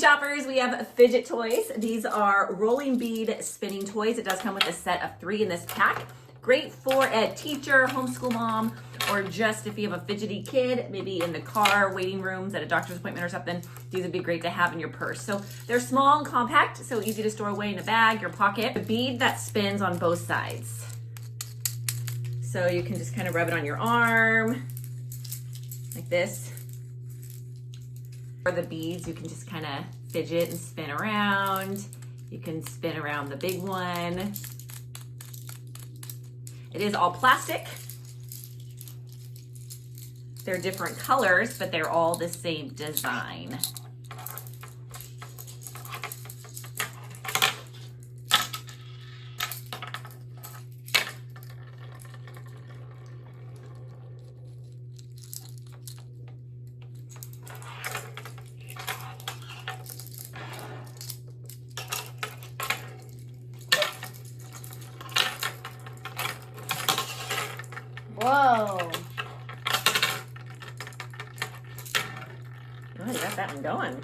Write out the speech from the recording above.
shoppers, we have fidget toys. These are rolling bead spinning toys. It does come with a set of 3 in this pack. Great for a teacher, homeschool mom, or just if you have a fidgety kid, maybe in the car, waiting rooms, at a doctor's appointment or something. These would be great to have in your purse. So they're small and compact, so easy to store away in a bag, your pocket. A bead that spins on both sides. So you can just kind of rub it on your arm, like this. For the beads, you can just kind of fidget and spin around. You can spin around the big one. It is all plastic. They're different colors, but they're all the same design. Whoa. Oh, you got that one going.